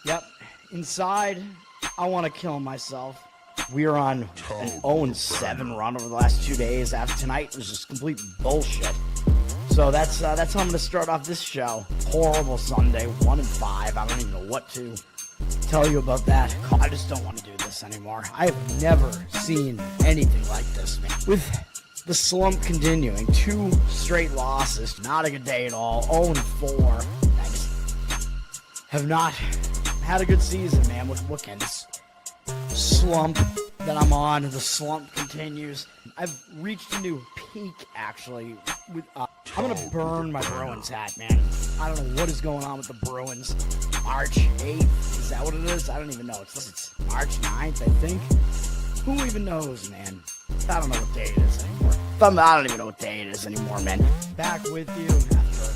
Yep. Inside, I want to kill myself. We are on an 0-7 run over the last 2 days. After tonight was just complete bullshit. So that's how I'm going to start off this show. Horrible Sunday, 1-5. I don't even know what to tell you about that. I just don't want to do this anymore. I have never seen anything like this, man. With the slump continuing, 2 straight losses, not a good day at all. 0-4. I just have not had a good season, man. What can this slump that I'm on? The slump continues. I've reached a new peak, actually. I'm gonna burn my Bruins hat, man. I don't know what is going on with the Bruins. March 8th, is that what it is? I don't even know. It's March 9th, I think. Who even knows, man? I don't know what day it is anymore. I don't even know what day it is anymore, man. Back with you after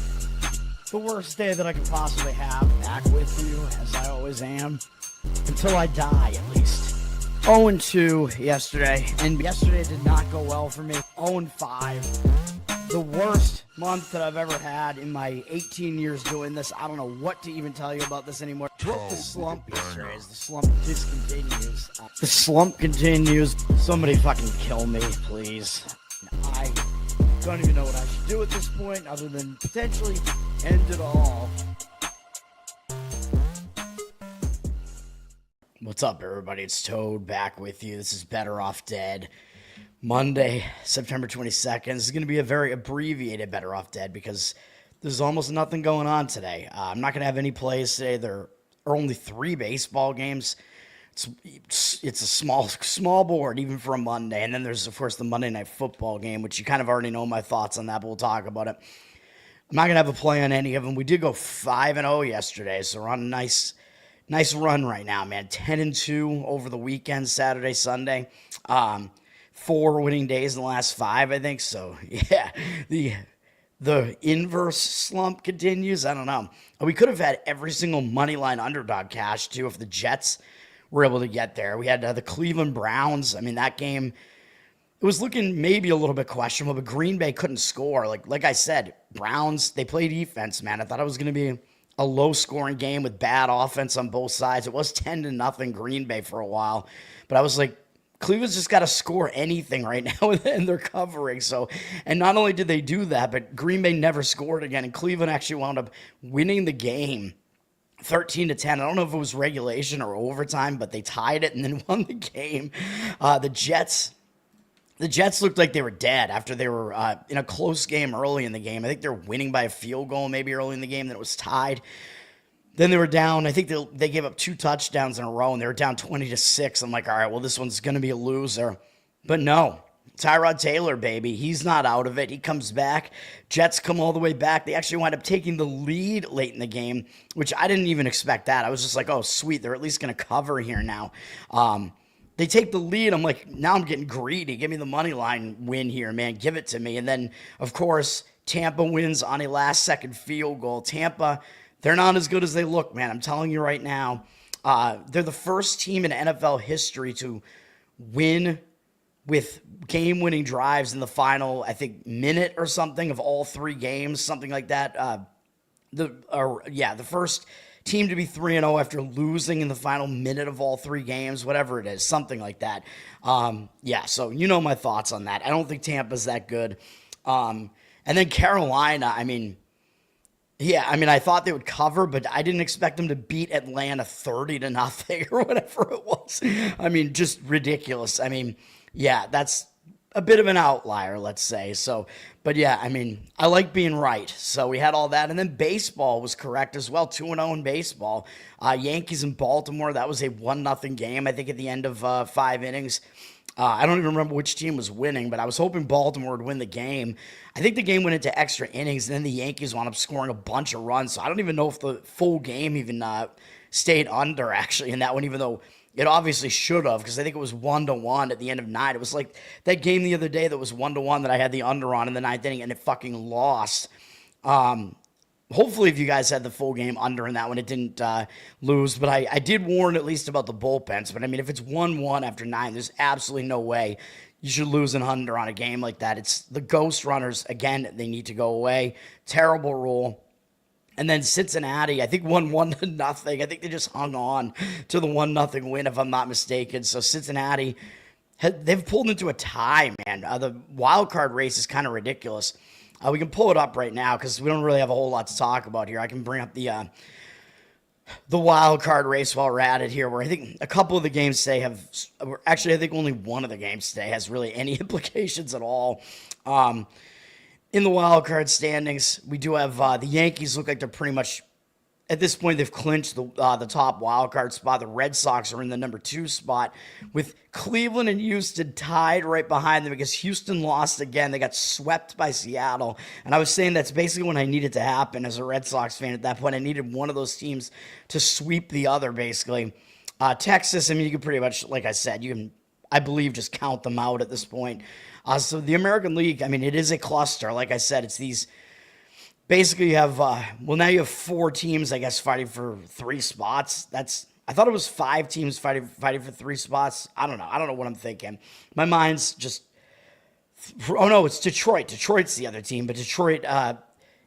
the worst day that I could possibly have. Back with you, as I always am. Until I die, at least. 0-2 yesterday, and yesterday did not go well for me. 0-5. The worst month that I've ever had in my 18 years doing this. I don't know what to even tell you about this anymore. Broke the slump yesterday as the slump discontinues. The slump continues. Somebody fucking kill me, please. I don't even know what I should do at this point other than potentially end it all. What's up, everybody? It's Toad back with you. This is Bettor Off Dead. Monday, September 22nd. This is going to be a very abbreviated Bettor Off Dead because there's almost nothing going on today. I'm not going to have any plays today. There are only 3 baseball games. It's a small board, even for a Monday. And then there's, of course, the Monday Night Football game, which you kind of already know my thoughts on that, but we'll talk about it. I'm not going to have a play on any of them. We did go 5-0 yesterday, so we're on a nice run right now, man. 10-2 over the weekend, Saturday, Sunday. 4 winning days in the last 5, I think. So, yeah, the inverse slump continues. I don't know. We could have had every single money line underdog cash, too, if the Jets were able to get there. We had the Cleveland Browns. I mean, that game, it was looking maybe a little bit questionable, but Green Bay couldn't score. Like I said, Browns, they play defense, man. I thought it was going to be a low-scoring game with bad offense on both sides. It was 10-0 Green Bay for a while, but I was like, Cleveland's just got to score anything right now, and they're covering. So, and not only did they do that, but Green Bay never scored again, and Cleveland actually wound up winning the game 13-10. I don't know if it was regulation or overtime, but they tied it and then won the game. The Jets looked like they were dead after they were in a close game early in the game. I think they were winning by a field goal maybe early in the game, then it was tied. Then they were down. I think they gave up 2 touchdowns in a row, and they were down 20-6. I'm like, all right, well, this one's going to be a loser. But no, Tyrod Taylor, baby, he's not out of it. He comes back. Jets come all the way back. They actually wind up taking the lead late in the game, which I didn't even expect that. I was just like, oh, sweet, they're at least going to cover here now. They take the lead. I'm like, now I'm getting greedy. Give me the money line win here, man. Give it to me. And then, of course, Tampa wins on a last-second field goal. Tampa, they're not as good as they look, man. I'm telling you right now. They're the first team in NFL history to win with game-winning drives in the final, I think, minute or something of all 3 games, something like that. The first team to be 3-0 after losing in the final minute of all 3 games, whatever it is, something like that. So you know my thoughts on that. I don't think Tampa's that good. And then Carolina, I thought they would cover, but I didn't expect them to beat Atlanta 30-0 or whatever it was. Just ridiculous. That's a bit of an outlier, let's say. So, but yeah, I like being right. So we had all that. And then baseball was correct as well. 2-0 in baseball. Yankees in Baltimore, that was a 1-0 game, I think, at the end of 5 innings. I don't even remember which team was winning, but I was hoping Baltimore would win the game. I think the game went into extra innings, and then the Yankees wound up scoring a bunch of runs. So I don't even know if the full game even stayed under, actually, in that one, even though it obviously should have, because I think it was 1-1 at the end of 9. It was like that game the other day that was 1-1 that I had the under on in the 9th inning, and it fucking lost. Hopefully, if you guys had the full game under in that one, it didn't lose. But I did warn at least about the bullpens. But, if it's 1-1 after 9, there's absolutely no way you should lose an under on a game like that. It's the ghost runners. Again, they need to go away. Terrible rule. And then Cincinnati, I think, won 1-0. I think they just hung on to the 1-0 win, if I'm not mistaken. So Cincinnati, they've pulled into a tie, man. The wild card race is kind of ridiculous. We can pull it up right now because we don't really have a whole lot to talk about here. I can bring up the wild card race while we're at it here, where I think a couple of the games today actually, I think only one of the games today has really any implications at all. In the wild card standings, we do have the Yankees look like they're pretty much, at this point, they've clinched the top wild card spot. The Red Sox are in the number 2 spot with Cleveland and Houston tied right behind them because Houston lost again. They got swept by Seattle. And I was saying that's basically what I needed to happen as a Red Sox fan at that point. I needed one of those teams to sweep the other, basically. Texas, I mean, you can pretty much, like I said, you can, I believe, just count them out at this point. So the American League, I mean, it is a cluster. Like I said, it's these... Basically, you have, now you have 4 teams, I guess, fighting for 3 spots. I thought it was 5 teams fighting for 3 spots. I don't know what I'm thinking. My mind's just, oh no, it's Detroit. Detroit's the other team, but Detroit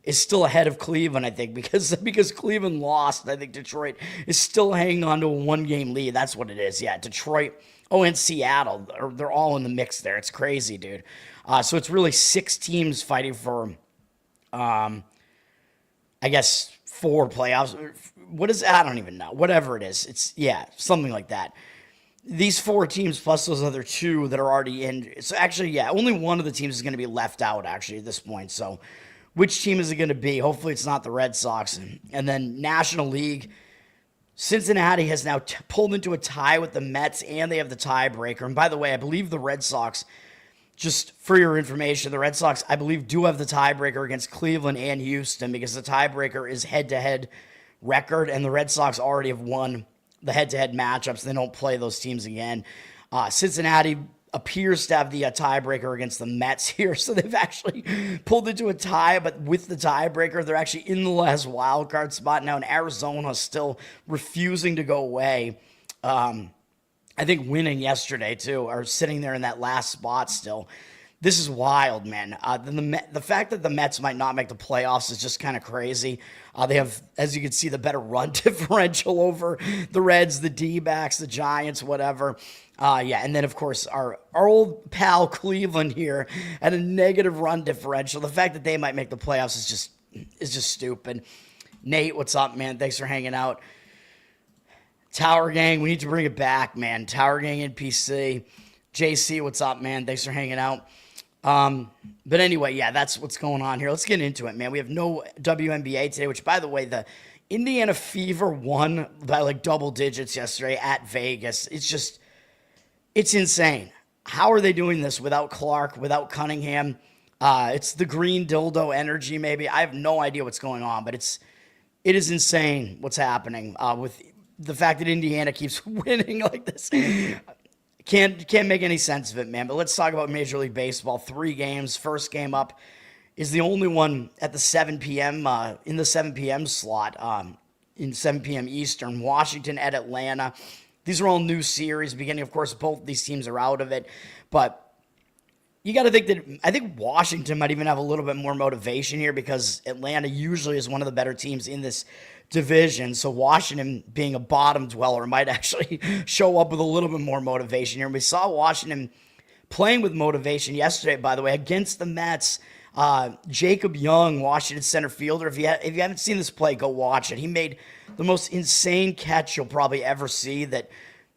is still ahead of Cleveland, I think, because Cleveland lost. I think Detroit is still hanging on to a 1-game lead. That's what it is. Yeah, Detroit. Oh, and Seattle. They're all in the mix there. It's crazy, dude. So it's really 6 teams fighting for, I guess, 4 playoffs. What is it? I don't even know. Whatever it is. It's, yeah, something like that. These 4 teams plus those other 2 that are already in. So actually, yeah, only one of the teams is going to be left out, actually, at this point. So which team is it going to be? Hopefully it's not the Red Sox. And then National League, Cincinnati has now pulled into a tie with the Mets, and they have the tiebreaker. And by the way, I believe the Red Sox, just for your information, the Red Sox, I believe, do have the tiebreaker against Cleveland and Houston because the tiebreaker is head-to-head record, and the Red Sox already have won the head-to-head matchups. They don't play those teams again. Cincinnati appears to have the tiebreaker against the Mets here, so they've actually pulled into a tie, but with the tiebreaker, they're actually in the last wild card spot now, and Arizona still refusing to go away. I think winning yesterday, too, or sitting there in that last spot still. This is wild, man. The fact that the Mets might not make the playoffs is just kind of crazy. They have, as you can see, the better run differential over the Reds, the D-backs, the Giants, whatever. And then, of course, our old pal Cleveland here had a negative run differential. The fact that they might make the playoffs is just stupid. Nate, what's up, man? Thanks for hanging out. Tower Gang, we need to bring it back, man. Tower Gang NPC. JC, what's up, man? Thanks for hanging out. But anyway, yeah, that's what's going on here. Let's get into it, man. We have no WNBA today, which, by the way, the Indiana Fever won by like double digits yesterday at Vegas. It's insane. How are they doing this without Clark, without Cunningham? It's the green dildo energy, maybe. I have no idea what's going on, but it is insane what's happening with the fact that Indiana keeps winning like this. Can't make any sense of it, man. But let's talk about Major League Baseball. 3 games. First game up is the only one at the 7 p.m. In the 7 p.m. slot in 7 p.m. Eastern. Washington at Atlanta. These are all new series. Beginning, of course, both these teams are out of it. But you got to think that I think Washington might even have a little bit more motivation here because Atlanta usually is one of the better teams in this division. So Washington, being a bottom dweller, might actually show up with a little bit more motivation here. And we saw Washington playing with motivation yesterday, by the way, against the Mets. Jacob Young, Washington center fielder. If you haven't seen this play, go watch it. He made the most insane catch you'll probably ever see that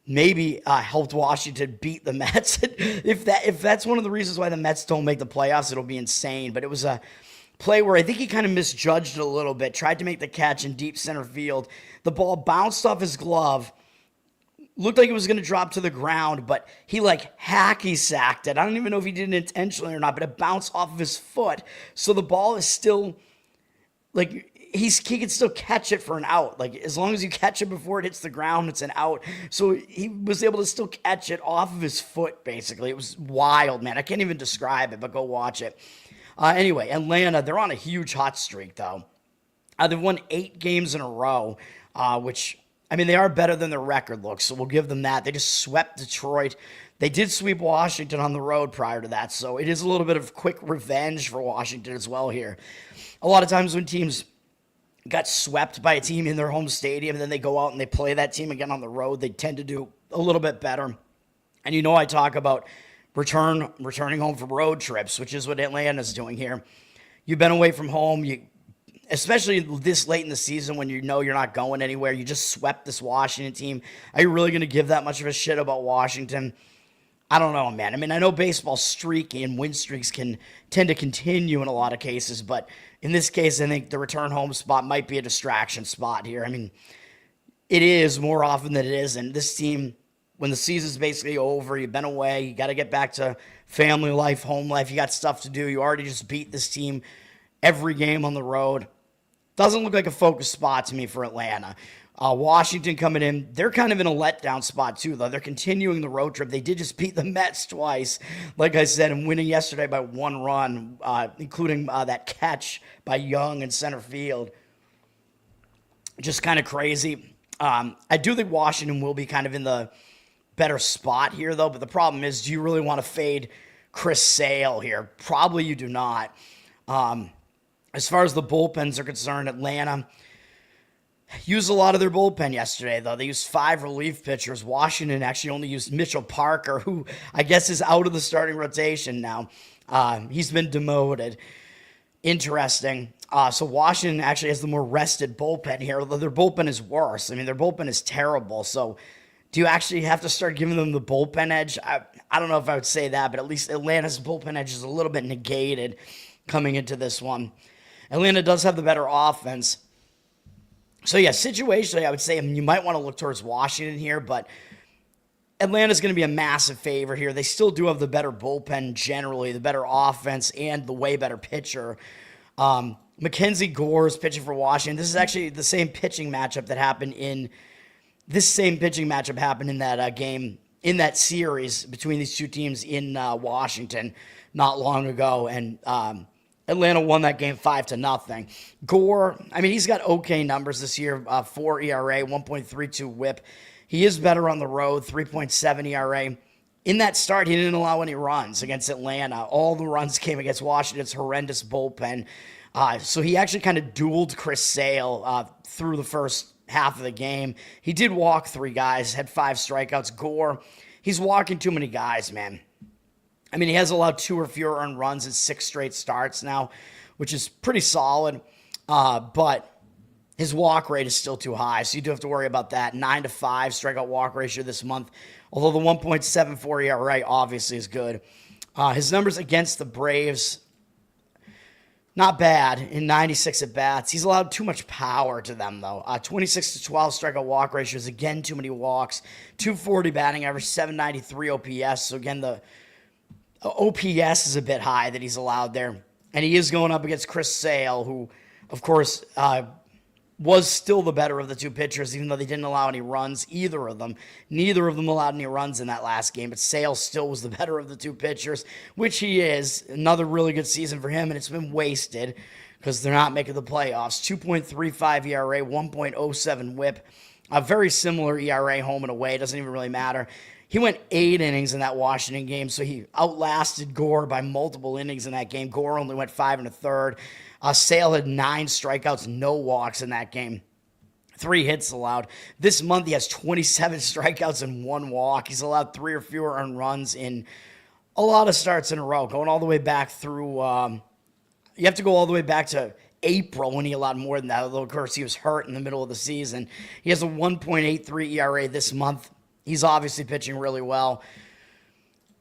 maybe helped Washington beat the Mets. If that's one of the reasons why the Mets don't make the playoffs, it'll be insane. But it was a play where I think he kind of misjudged it a little bit, tried to make the catch in deep center field. The ball bounced off his glove, looked like it was going to drop to the ground, but he like hacky sacked it. I don't even know if he did it intentionally or not, but it bounced off of his foot. So the ball is still like he can still catch it for an out. Like as long as you catch it before it hits the ground, it's an out. So he was able to still catch it off of his foot, basically. It was wild, man. I can't even describe it, but go watch it. Anyway, Atlanta, they're on a huge hot streak, though. They've won 8 games in a row, which, I mean, they are better than their record looks, so we'll give them that. They just swept Detroit. They did sweep Washington on the road prior to that, so it is a little bit of quick revenge for Washington as well here. A lot of times when teams got swept by a team in their home stadium, and then they go out and they play that team again on the road, they tend to do a little bit better. And I talk about returning home from road trips, which is what Atlanta's doing here. You've been away from home, especially this late in the season when you're not going anywhere. You just swept this Washington team. Are you really going to give that much of a shit about Washington? I don't know, man. I mean, I know baseball's streaky and win streaks can tend to continue in a lot of cases, but in this case, I think the return home spot might be a distraction spot here. I mean, it is more often than it isn't. This team, when the season's basically over, you've been away, you got to get back to family life, home life, you got stuff to do. You already just beat this team every game on the road. Doesn't look like a focus spot to me for Atlanta. Washington coming in, they're kind of in a letdown spot too, though. They're continuing the road trip. They did just beat the Mets twice, like I said, and winning yesterday by 1 run, including that catch by Young in center field. Just kind of crazy. I do think Washington will be kind of in the better spot here, though, but the problem is, do you really want to fade Chris Sale here? Probably you do not. As far as the bullpens are concerned, Atlanta used a lot of their bullpen yesterday, though. They used 5 relief pitchers. Washington actually only used Mitchell Parker, who I guess is out of the starting rotation now. He's been demoted. Interesting. So Washington actually has the more rested bullpen here, although their bullpen is worse. I mean, their bullpen is terrible. So do you actually have to start giving them the bullpen edge? I don't know if I would say that, but at least Atlanta's bullpen edge is a little bit negated coming into this one. Atlanta does have the better offense. So, yeah, situationally, I would say you might want to look towards Washington here, but Atlanta's going to be a massive favorite here. They still do have the better bullpen generally, the better offense, and the way better pitcher. Mackenzie Gore is pitching for Washington. This is actually the same pitching matchup that happened in that game, in that series between these two teams in Washington not long ago, and Atlanta won that game 5-0. Gore, I mean, he's got okay numbers this year, 4 ERA, 1.32 whip. He is better on the road, 3.7 ERA. In that start, he didn't allow any runs against Atlanta. All the runs came against Washington's horrendous bullpen. So he actually kind of dueled Chris Sale through the first half of the game. He did walk 3 guys, had 5 strikeouts. Gore, he's walking too many guys, man. I mean, he has allowed 2 or fewer earned runs in 6 straight starts now, which is pretty solid. But his walk rate is still too high, so you do have to worry about that. 9-5 strikeout walk ratio this month, although the 1.74 ERA obviously is good. His numbers against the Braves, not bad in 96 at-bats. He's allowed too much power to them, though. 26-12 strikeout walk ratio is, again, too many walks. 240 batting average, 793 OPS. So, again, the OPS is a bit high that he's allowed there. And he is going up against Chris Sale, who, of course, was still the better of the 2 pitchers, even though they didn't allow any runs, either of them. Neither of them allowed any runs in that last game, but Sale still was the better of the 2 pitchers, which he is. Another really good season for him, and it's been wasted because they're not making the playoffs. 2.35 ERA, 1.07 whip. A very similar ERA home and away. Doesn't even really matter. He went 8 innings in that Washington game, so he outlasted Gore by multiple innings in that game. Gore only went 5 1/3. Sale had 9 strikeouts, no walks in that game. 3 hits allowed. This month, he has 27 strikeouts and 1 walk. He's allowed 3 or fewer earned runs in a lot of starts in a row, going all the way back through you have to go all the way back to April when he allowed more than that, although, of course, he was hurt in the middle of the season. He has a 1.83 ERA this month. He's obviously pitching really well.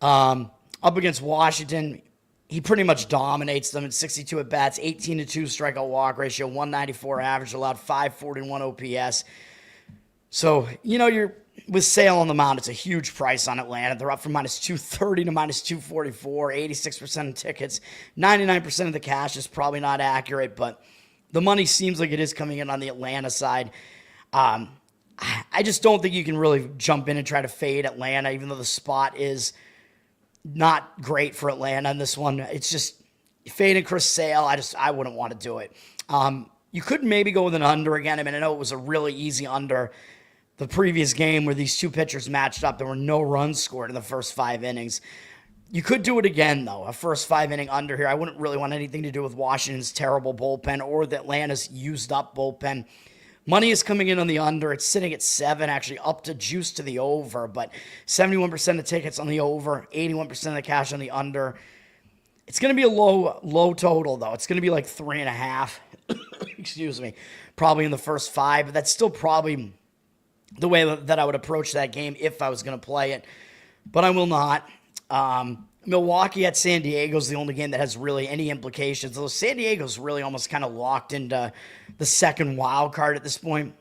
Up against Washington, he pretty much dominates them in 62 at-bats, 18-2 strikeout walk ratio, 194 average, allowed 541 OPS. So, you're with Sale on the mound, it's a huge price on Atlanta. They're up from -230 to -244, 86% of tickets. 99% of the cash is probably not accurate, but the money seems like it is coming in on the Atlanta side. I just don't think you can really jump in and try to fade Atlanta, even though the spot is not great for Atlanta in this one. It's just fading Chris Sale. I wouldn't want to do it. You could maybe go with an under again. I mean, I know it was a really easy under the previous game where these 2 pitchers matched up. There were no runs scored in the first 5 innings. You could do it again, though. A first 5 inning under here. I wouldn't really want anything to do with Washington's terrible bullpen or the Atlanta's used up bullpen. Money is coming in on the under. It's sitting at 7, actually up to juice to the over, but 71% of tickets on the over, 81% of the cash on the under. It's going to be a low total, though. It's going to be like 3.5. Excuse me. Probably in the first 5, but that's still probably the way that I would approach that game if I was going to play it. But I will not. Milwaukee at San Diego is the only game that has really any implications. Although San Diego's really almost kind of locked into the second wild card at this point.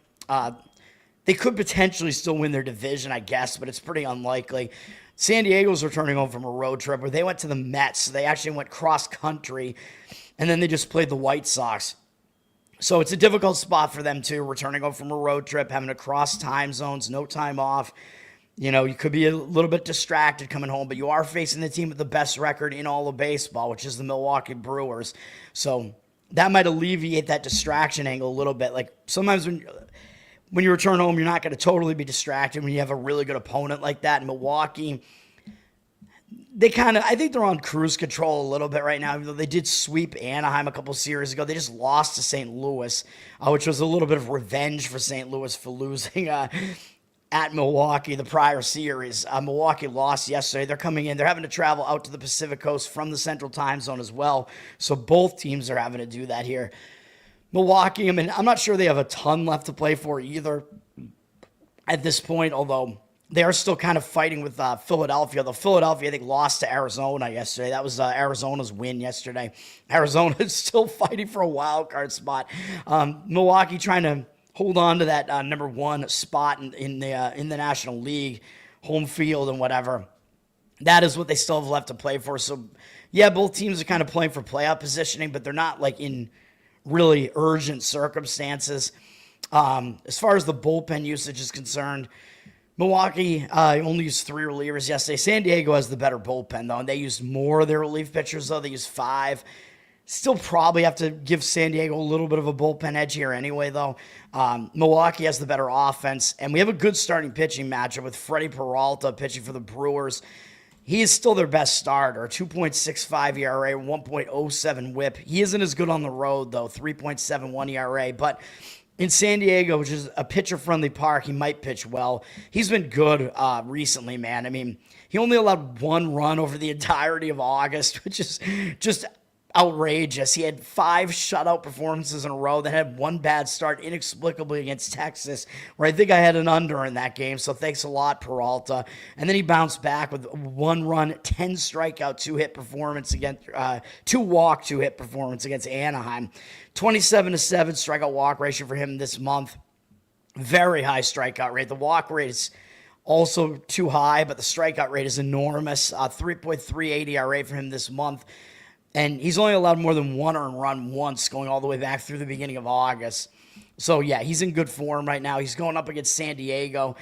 They could potentially still win their division, I guess, but it's pretty unlikely. San Diego's returning home from a road trip where they went to the Mets. So they actually went cross country, and then they just played the White Sox. So it's a difficult spot for them too, returning home from a road trip, having to cross time zones, no time off. You know, you could be a little bit distracted coming home, but you are facing the team with the best record in all of baseball, which is the Milwaukee Brewers. So that might alleviate that distraction angle a little bit. Like sometimes when you return home, you're not going to totally be distracted when you have a really good opponent like that. In Milwaukee, I think they're on cruise control a little bit right now, even though they did sweep Anaheim a couple series ago. They just lost to St. Louis, which was a little bit of revenge for St. Louis for losing at Milwaukee the prior series. Milwaukee lost yesterday. They're coming in. They're having to travel out to the Pacific Coast from the Central Time Zone as well. So both teams are having to do that here. Milwaukee, I mean, I'm not sure they have a ton left to play for either at this point, although they are still kind of fighting with Philadelphia. Though Philadelphia, I think, lost to Arizona yesterday. That was Arizona's win yesterday. Arizona is still fighting for a wild card spot. Milwaukee trying to hold on to that number 1 spot in the National League, home field and whatever. That is what they still have left to play for. So, yeah, both teams are kind of playing for playoff positioning, but they're not like in really urgent circumstances. As far as the bullpen usage is concerned, Milwaukee only used 3 relievers yesterday. San Diego has the better bullpen, though, and they used more of their relief pitchers, though. They used 5. Still probably have to give San Diego a little bit of a bullpen edge here anyway, though. Milwaukee has the better offense, and we have a good starting pitching matchup with Freddie Peralta pitching for the Brewers. He is still their best starter, 2.65 ERA, 1.07 whip. He isn't as good on the road, though, 3.71 ERA, but in San Diego, which is a pitcher-friendly park, he might pitch well. He's been good recently, man. I mean, he only allowed 1 run over the entirety of August, which is just outrageous. He had 5 shutout performances in a row, then had 1 bad start inexplicably against Texas, where I think I had an under in that game, so thanks a lot, Peralta. And then he bounced back with 1 run, 10 strikeout, 2-hit performance against 2 walk, 2-hit performance against Anaheim. 27-7 strikeout walk ratio for him this month. Very high strikeout rate. The walk rate is also too high, but the strikeout rate is enormous. 3.38 ERA for him this month. And he's only allowed more than 1 earned run once, going all the way back through the beginning of August. So, yeah, he's in good form right now. He's going up against San Diego.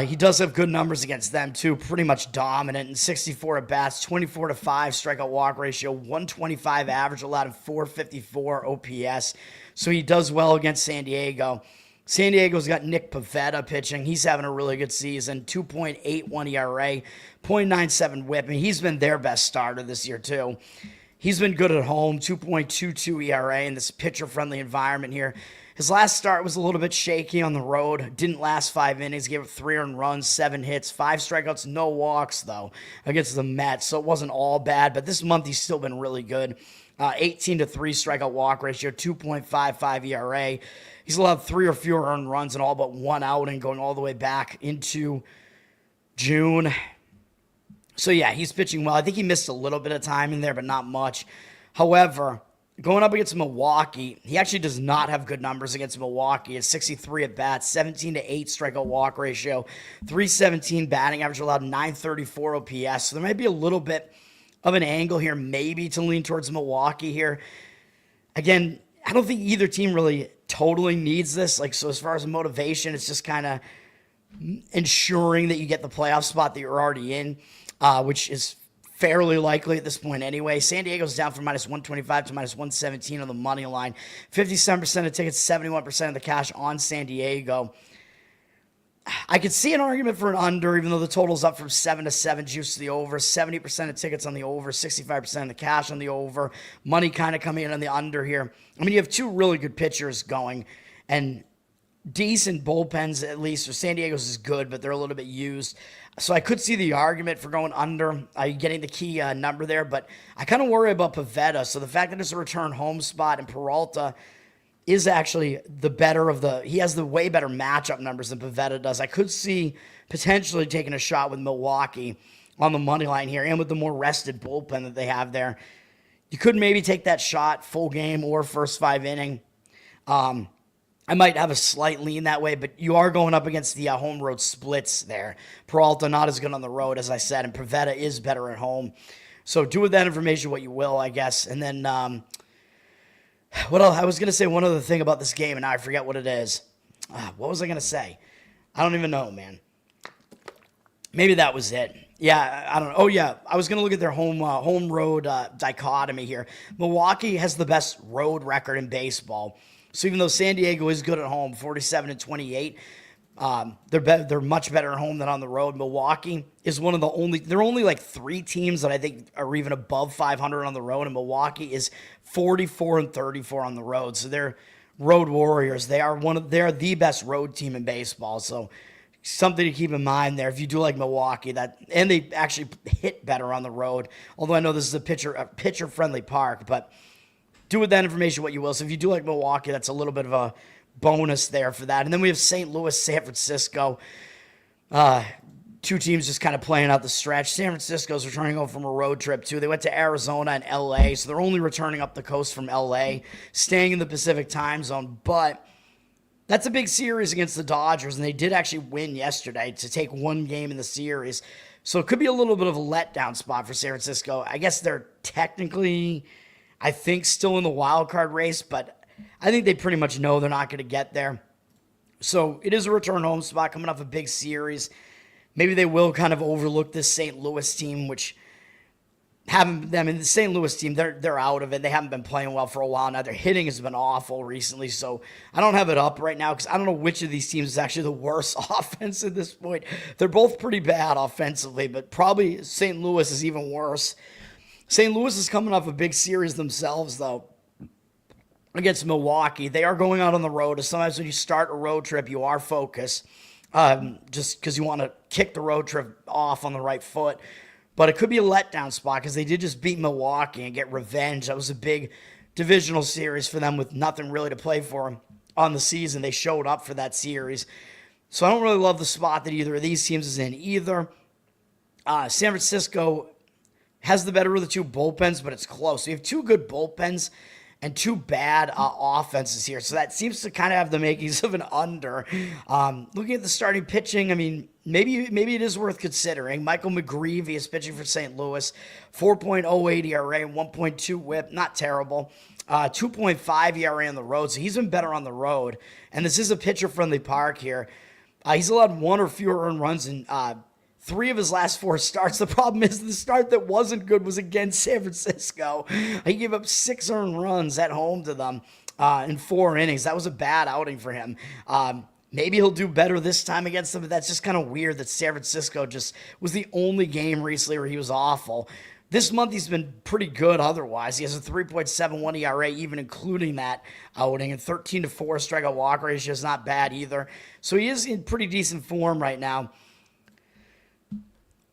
He does have good numbers against them, too. Pretty much dominant in 64 at-bats, 24-5 strikeout walk ratio, 125 average allowed, and 454 OPS. So he does well against San Diego. San Diego's got Nick Pivetta pitching. He's having a really good season. 2.81 ERA, 0.97 whip. I mean, he's been their best starter this year, too. He's been good at home, 2.22 ERA in this pitcher-friendly environment here. His last start was a little bit shaky on the road. Didn't last 5 innings. Gave up 3 earned runs, 7 hits, 5 strikeouts, no walks, though, against the Mets. So it wasn't all bad. But this month, he's still been really good. 18-3 strikeout walk ratio, 2.55 ERA. He's allowed 3 or fewer earned runs and all but 1 outing going all the way back into June. So, yeah, he's pitching well. I think he missed a little bit of time in there, but not much. However, going up against Milwaukee, he actually does not have good numbers against Milwaukee. It's 63 at-bats, 17-8 strikeout walk ratio, 317 batting average allowed, 934 OPS. So there might be a little bit of an angle here, maybe to lean towards Milwaukee here. Again, I don't think either team really totally needs this. Like, so as far as motivation, it's just kind of ensuring that you get the playoff spot that you're already in, which is fairly likely at this point anyway. San Diego's down from -125 to -117 on the money line. 57% of tickets, 71% of the cash on San Diego. I could see an argument for an under, even though the total's up from 7 to 7, juice to the over, 70% of tickets on the over, 65% of the cash on the over, money kind of coming in on the under here. I mean, you have two really good pitchers going, and decent bullpens at least. So San Diego's is good, but they're a little bit used. So I could see the argument for going under, getting the key number there, but I kind of worry about Pivetta. So the fact that it's a return home spot and Peralta is actually the better of the, he has the way better matchup numbers than Pivetta does. I could see potentially taking a shot with Milwaukee on the money line here and with the more rested bullpen that they have there. You could maybe take that shot full game or first 5 inning. I might have a slight lean that way, but you are going up against the home road splits there. Peralta not as good on the road, as I said, and Pivetta is better at home. So do with that information what you will, I guess. And then what else? I was going to say one other thing about this game, and now I forget what it is. What was I going to say? I don't even know, man. Maybe that was it. Yeah, I don't know. Oh, yeah, I was going to look at their home-road dichotomy here. Milwaukee has the best road record in baseball. So even though San Diego is good at home, 47-28, they're much better at home than on the road. Milwaukee is one of the only, there are only like 3 teams that I think are even above 500 on the road, and Milwaukee is 44-34 on the road. So they're road warriors. They're the best road team in baseball. So something to keep in mind there if you do like Milwaukee, and they actually hit better on the road. Although I know this is a pitcher-friendly park, but do with that information what you will. So if you do like Milwaukee, that's a little bit of a bonus there for that. And then we have St. Louis, San Francisco. 2 teams just kind of playing out the stretch. San Francisco's returning home from a road trip, too. They went to Arizona and L.A., so they're only returning up the coast from L.A., staying in the Pacific time zone. But that's a big series against the Dodgers, and they did actually win yesterday to take 1 game in the series. So it could be a little bit of a letdown spot for San Francisco. I guess they're technically, I think, still in the wild card race, but I think they pretty much know they're not going to get there. So it is a return home spot coming off a big series. Maybe they will kind of overlook this St. Louis team, which the St. Louis team, they're out of it. They haven't been playing well for a while now. Their hitting has been awful recently, so I don't have it up right now because I don't know which of these teams is actually the worst offense at this point. They're both pretty bad offensively, but probably St. Louis is even worse. St. Louis is coming off a big series themselves, though, against Milwaukee. They are going out on the road. And sometimes when you start a road trip, you are focused just because you want to kick the road trip off on the right foot. But it could be a letdown spot because they did just beat Milwaukee and get revenge. That was a big divisional series for them with nothing really to play for on the season. They showed up for that series. So I don't really love the spot that either of these teams is in either. San Francisco has the better of the 2 bullpens, but it's close. So you have 2 good bullpens and 2 bad offenses here. So that seems to kind of have the makings of an under. Looking at the starting pitching, I mean, maybe it is worth considering. Michael McGreevy is pitching for St. Louis. 4.08 ERA, 1.2 whip, not terrible. 2.5 ERA on the road, so he's been better on the road. And this is a pitcher-friendly park here. He's allowed 1 or fewer earned runs in 3 of his last 4 starts. The problem is the start that wasn't good was against San Francisco. He gave up 6 earned runs at home to them in 4 innings. That was a bad outing for him. Maybe he'll do better this time against them, but that's just kind of weird that San Francisco just was the only game recently where he was awful. This month he's been pretty good otherwise. He has a 3.71 ERA, even including that outing, and 13-4 strikeout walk ratio is not bad either. So he is in pretty decent form right now.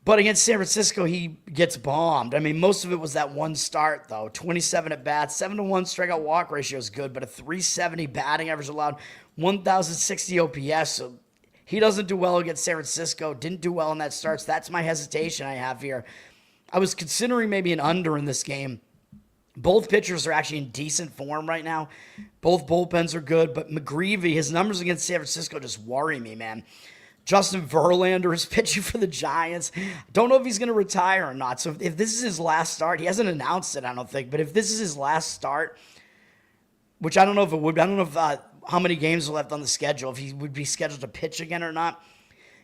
But against San Francisco, he gets bombed. I mean, most of it was that 1 start, though. 27 at bats, 7-1 strikeout walk ratio is good, but a 370 batting average allowed, 1,060 OPS. So he doesn't do well against San Francisco. Didn't do well in that start. So that's my hesitation I have here. I was considering maybe an under in this game. Both pitchers are actually in decent form right now. Both bullpens are good, but McGreevy, his numbers against San Francisco just worry me, man. Justin Verlander is pitching for the Giants. Don't know if he's going to retire or not. So if this is his last start, he hasn't announced it, I don't think. But if this is his last start, which I don't know if it would be, I don't know if how many games are left on the schedule, if he would be scheduled to pitch again or not.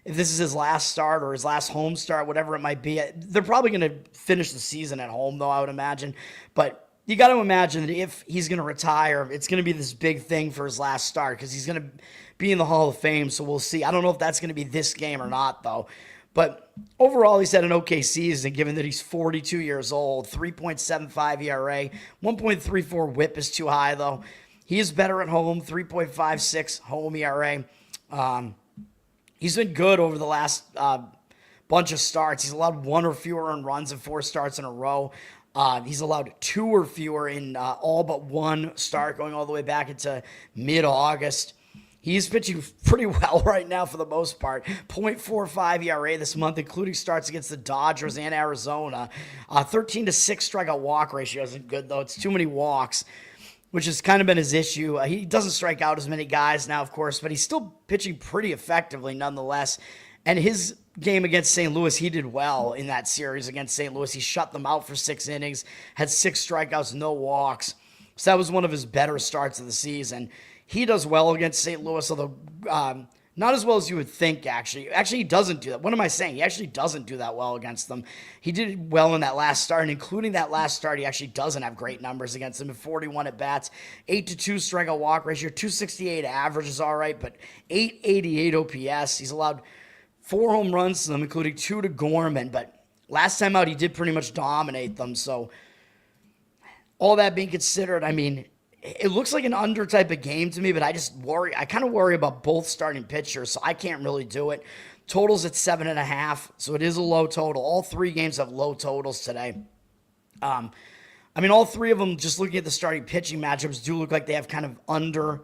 If this is his last start or his last home start, whatever it might be, they're probably going to finish the season at home, though, I would imagine. But you got to imagine that if he's going to retire, it's going to be this big thing for his last start because he's going to be in the Hall of Fame. So we'll see. I don't know if that's going to be this game or not, though. But overall, he's had an okay season, given that he's 42 years old, 3.75 ERA, 1.34 whip is too high, though. He is better at home, 3.56 home ERA. He's been good over the last bunch of starts. He's allowed 1 or fewer earned runs in 4 starts in a row. He's allowed 2 or fewer in all but 1 start, going all the way back into mid-August. He's pitching pretty well right now for the most part. 0.45 ERA this month, including starts against the Dodgers and Arizona. 13-6 strikeout walk ratio isn't good, though. It's too many walks, which has kind of been his issue. He doesn't strike out as many guys now, of course, but he's still pitching pretty effectively nonetheless. And his game against St. Louis, he did well in that series against St. Louis. He shut them out for 6 innings, had 6 strikeouts, no walks. So that was one of his better starts of the season. He does well against St. Louis, although not as well as you would think, actually. Actually, he doesn't do that. What am I saying? He actually doesn't do that well against them. He did well in that last start, and including that last start, he actually doesn't have great numbers against them. 41 at-bats, 8-2 strikeout walk ratio, 268 average is all right, but 888 OPS. He's allowed 4 home runs to them, including 2 to Gorman, but last time out, he did pretty much dominate them, so all that being considered, I mean, it looks like an under type of game to me, but I kind of worry about both starting pitchers, so I can't really do it. Total's at 7.5, so it is a low total. All 3 games have low totals today. I mean, all 3 of them, just looking at the starting pitching matchups, do look like they have kind of under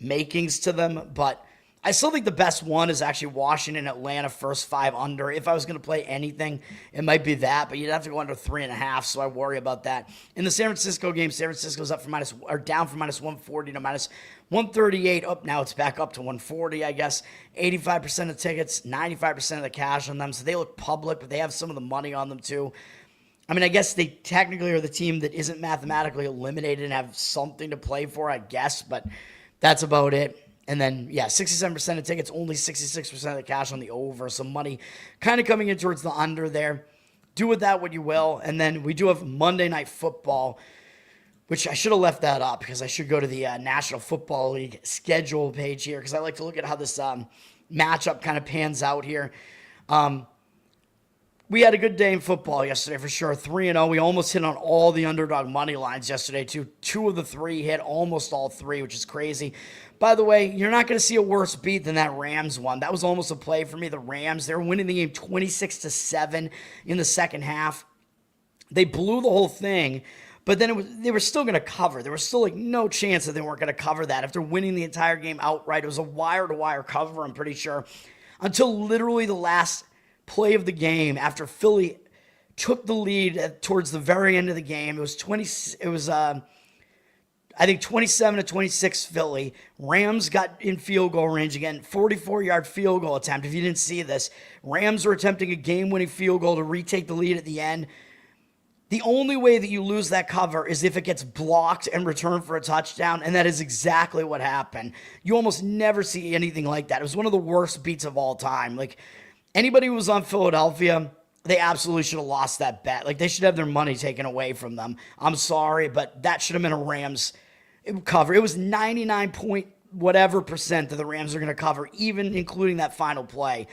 makings to them, but I still think the best one is actually Washington, Atlanta, first 5 under. If I was going to play anything, it might be that, but you'd have to go under 3.5, so I worry about that. In the San Francisco game, San Francisco's up from down from minus 140 to minus 138. Up now, it's back up to 140, I guess. 85% of tickets, 95% of the cash on them, so they look public, but they have some of the money on them too. I mean, I guess they technically are the team that isn't mathematically eliminated and have something to play for, I guess, but that's about it. And then, 67% of tickets, only 66% of the cash on the over. So money kind of coming in towards the under there. Do with that what you will. And then we do have Monday Night Football, which I should have left that up because I should go to the National Football League schedule page here because I like to look at how this matchup kind of pans out here. We had a good day in football yesterday for sure. 3-0. We almost hit on all the underdog money lines yesterday too. 2 of the 3 hit, almost all 3, which is crazy. By the way, you're not going to see a worse beat than that Rams one. That was almost a play for me. The Rams, they were winning the game 26-7 in the second half. They blew the whole thing, but then they were still going to cover. There was still like no chance that they weren't going to cover that after winning the entire game outright. It was a wire-to-wire cover, I'm pretty sure, until literally the last play of the game after Philly took the lead towards the very end of the game. It was 27-26 Philly. Rams got in field goal range again, 44-yard field goal attempt. If you didn't see this, Rams were attempting a game-winning field goal to retake the lead at the end. The only way that you lose that cover is if it gets blocked and returned for a touchdown, and that is exactly what happened. You almost never see anything like that. It was one of the worst beats of all time. Like, anybody who was on Philadelphia, they absolutely should have lost that bet. Like, they should have their money taken away from them. I'm sorry, but that should have been a Rams cover. It was 99% that the Rams are going to cover, even including that final play.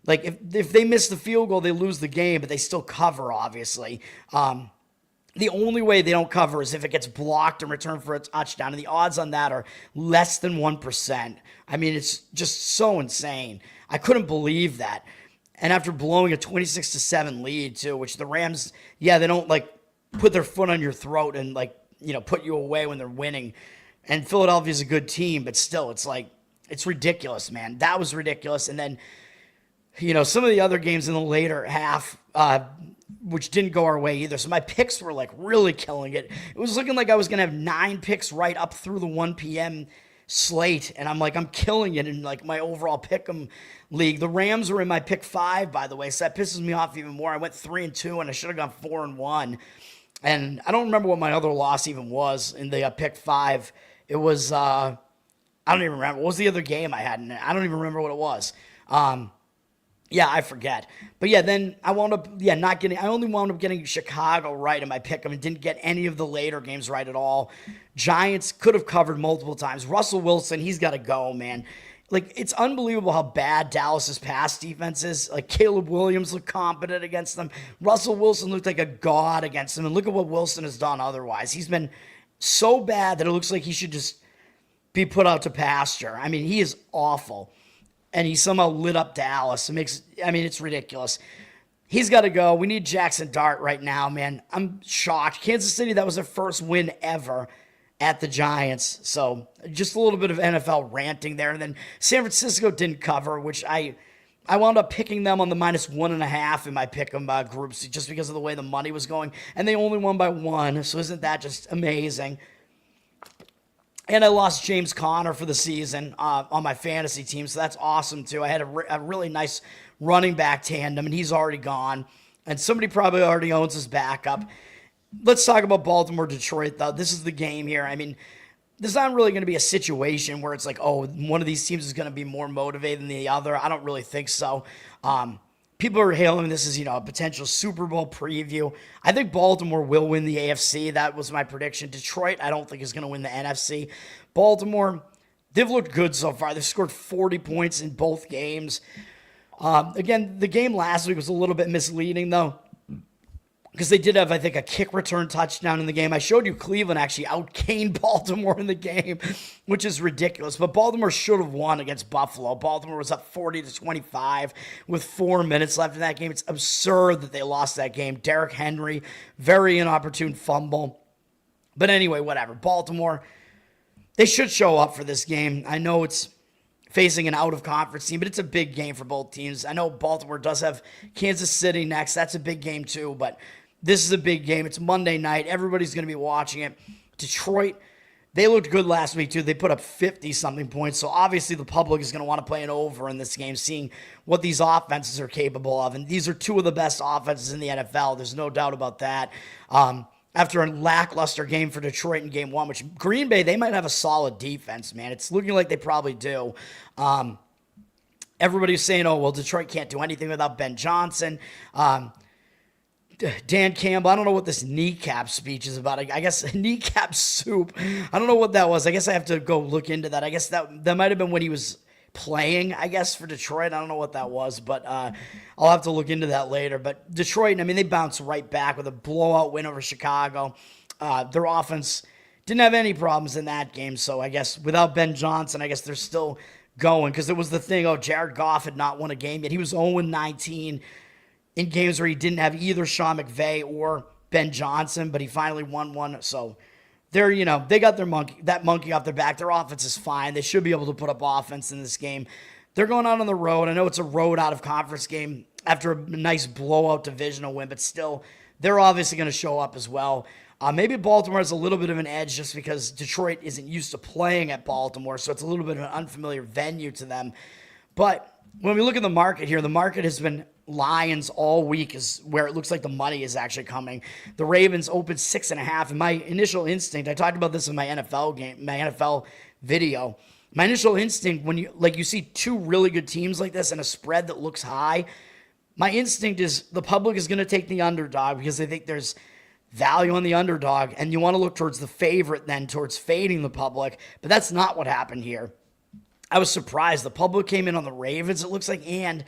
Like, if they miss the field goal, they lose the game, but they still cover, obviously. The only way they don't cover is if it gets blocked and returned for a touchdown, and the odds on that are less than 1%. I mean, it's just so insane. I couldn't believe that. And after blowing a 26-7 lead, too, which the Rams, they don't, like, put their foot on your throat and, like, put you away when they're winning. And Philadelphia's a good team, but still, it's like, it's ridiculous, man. That was ridiculous. And then, some of the other games in the later half, which didn't go our way either. So my picks were, like, really killing it. It was looking like I was going to have 9 picks right up through the 1 p.m. slate, and I'm killing it in, like, my overall pick'em league. The Rams were in my pick 5, by the way, so that pisses me off even more. I went 3-2, and I should have gone 4-1. And I don't remember what my other loss even was in the pick 5. It was, I don't even remember. What was the other game I had in it? I don't even remember what it was. Yeah, I forget. But yeah, then I wound up, not getting, I only wound up getting Chicago right in my pick 'em and didn't get any of the later games right at all. Giants could have covered multiple times. Russell Wilson, he's got to go, man. Like, it's unbelievable how bad Dallas's pass defense is. Like, Caleb Williams looked competent against them. Russell Wilson looked like a god against them. And look at what Wilson has done otherwise. He's been so bad that it looks like he should just be put out to pasture. I mean, he is awful. And he somehow lit up Dallas. It's ridiculous. He's got to go. We need Jackson Dart right now, man. I'm shocked. Kansas City, that was their first win ever at the Giants. So just a little bit of NFL ranting there. And then San Francisco didn't cover, which I wound up picking them on the -1.5 in my pick'em groups just because of the way the money was going. And they only won by 1. So isn't that just amazing? And I lost James Conner for the season on my fantasy team, so that's awesome too. I had a really nice running back tandem, and he's already gone. And somebody probably already owns his backup. Let's talk about Baltimore, Detroit, though. This is the game here. I mean, there's not really going to be a situation where it's like, oh, one of these teams is going to be more motivated than the other. I don't really think so. People are hailing this as, a potential Super Bowl preview. I think Baltimore will win the AFC. That was my prediction. Detroit, I don't think is going to win the NFC. Baltimore, they've looked good so far. They've scored 40 points in both games. Again, the game last week was a little bit misleading, though, because they did have, I think, a kick return touchdown in the game. I showed you Cleveland actually outgained Baltimore in the game, which is ridiculous. But Baltimore should have won against Buffalo. Baltimore was up 40-25 with 4 minutes left in that game. It's absurd that they lost that game. Derrick Henry, very inopportune fumble. But anyway, whatever. Baltimore, they should show up for this game. I know it's facing an out-of-conference team, but it's a big game for both teams. I know Baltimore does have Kansas City next. That's a big game too, but this is a big game. It's Monday night. Everybody's going to be watching it. Detroit, they looked good last week, too. They put up 50-something points, so obviously the public is going to want to play an over in this game, seeing what these offenses are capable of. And these are two of the best offenses in the NFL. There's no doubt about that. After a lackluster game for Detroit in game 1, which Green Bay, they might have a solid defense, man. It's looking like they probably do. Everybody's saying, oh, well, Detroit can't do anything without Ben Johnson. Dan Campbell, I don't know what this kneecap speech is about. I guess kneecap soup. I don't know what that was. I guess I have to go look into that. I guess that might have been when he was playing, I guess, for Detroit. I don't know what that was, but I'll have to look into that later. But Detroit, they bounced right back with a blowout win over Chicago. Their offense didn't have any problems in that game, so I guess without Ben Johnson, I guess they're still going, because it was the thing, Jared Goff had not won a game yet. He was 0-19 in games where he didn't have either Sean McVay or Ben Johnson, but he finally won one. So they're, they got that monkey off their back. Their offense is fine. They should be able to put up offense in this game. They're going out on the road. I know it's a road out of conference game after a nice blowout divisional win, but still, they're obviously going to show up as well. Maybe Baltimore has a little bit of an edge just because Detroit isn't used to playing at Baltimore, so it's a little bit of an unfamiliar venue to them. But when we look at the market here, the market has been Lions all week is where it looks like the money is actually coming. The Ravens opened 6.5. And my initial instinct, I talked about this in my NFL video. My initial instinct, when you see two really good teams like this and a spread that looks high, my instinct is the public is going to take the underdog because they think there's value on the underdog, and you want to look towards the favorite then, towards fading the public. But that's not what happened here. I was surprised. The public came in on the Ravens, it looks like, and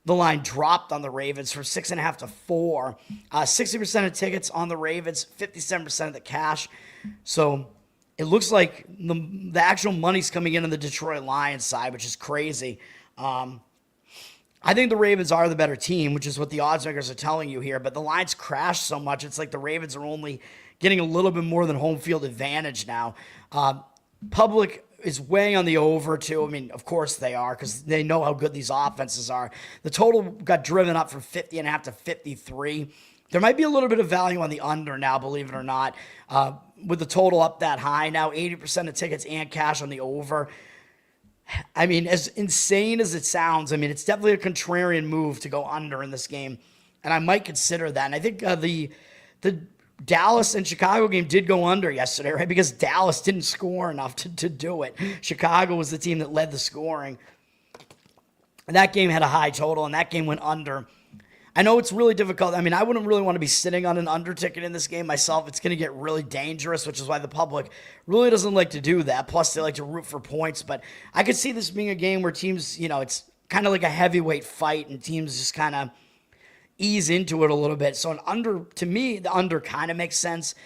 the line dropped on the Ravens from 6.5 to 4. 60% of tickets on the Ravens, 57% of the cash. So it looks like the actual money's coming in on the Detroit Lions side, which is crazy. I think the Ravens are the better team, which is what the odds makers are telling you here. But the lines crashed so much, it's like the Ravens are only getting a little bit more than home field advantage now. Public is weighing on the over, too. Of course they are, because they know how good these offenses are. The total got driven up from 50.5 to 53. There might be a little bit of value on the under now, believe it or not. With the total up that high now, 80% of tickets and cash on the over. As insane as it sounds, it's definitely a contrarian move to go under in this game. And I might consider that. And I think the Dallas and Chicago game did go under yesterday, right? Because Dallas didn't score enough to do it. Chicago was the team that led the scoring. That game had a high total, and that game went under. I know it's really difficult. I mean, I wouldn't really want to be sitting on an under ticket in this game myself. It's going to get really dangerous, which is why the public really doesn't like to do that. Plus, they like to root for points. But I could see this being a game where teams, it's kind of like a heavyweight fight, and teams just kind of ease into it a little bit. So an under, to me, the under kind of makes sense.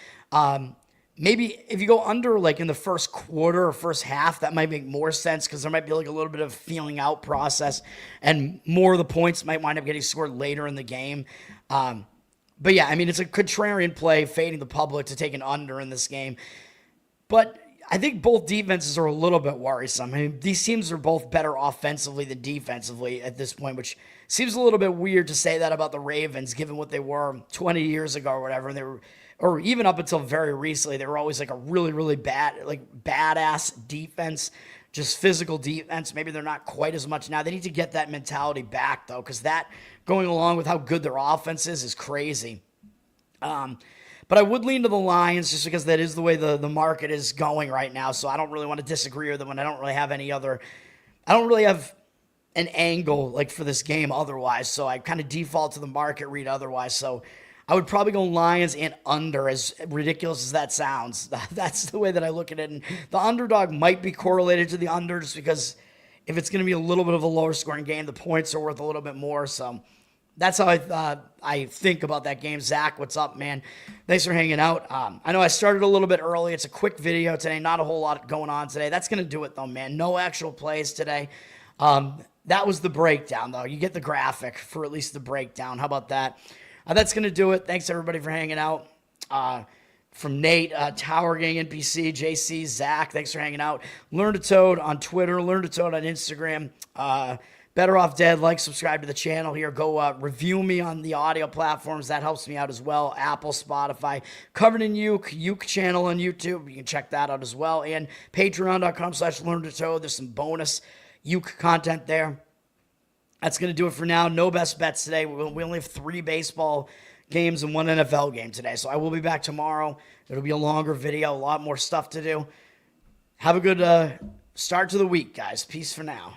Maybe if you go under like in the first quarter or first half, that might make more sense because there might be like a little bit of feeling out process and more of the points might wind up getting scored later in the game. But yeah, I mean, it's a contrarian play, fading the public to take an under in this game. But I think both defenses are a little bit worrisome. I mean, these teams are both better offensively than defensively at this point, which seems a little bit weird to say that about the Ravens, given what they were 20 years ago or whatever. And they were, or even up until very recently, they were always like a really, really badass defense, just physical defense. Maybe they're not quite as much now. They need to get that mentality back, though, because that, going along with how good their offense is crazy. But I would lean to the Lions just because that is the way the market is going right now. So I don't really want to disagree with them, and I don't really have an angle like for this game otherwise. So I kind of default to the market read otherwise. So I would probably go Lions and under, as ridiculous as that sounds. That's the way that I look at it. And the underdog might be correlated to the under just because if it's going to be a little bit of a lower scoring game, the points are worth a little bit more. So that's how I think about that game. Zach, what's up, man? Thanks for hanging out. I know I started a little bit early. It's a quick video today. Not a whole lot going on today. That's going to do it, though, man. No actual plays today. That was the breakdown, though. You get the graphic for at least the breakdown. How about that? That's going to do it. Thanks, everybody, for hanging out. From Nate, Tower Gang NPC, JC, Zach, thanks for hanging out. Learn to Toad on Twitter. Learn to Toad on Instagram. Bettor Off Dead. Like, subscribe to the channel here. Go review me on the audio platforms. That helps me out as well. Apple, Spotify. Covered in Uke channel on YouTube. You can check that out as well. And patreon.com/learn-to-toad. There's some bonus Uke content there. That's going to do it for now. No best bets today. We only have 3 baseball games and 1 NFL game today. So I will be back tomorrow. It'll be a longer video, a lot more stuff to do. Have a good start to the week, guys. Peace for now.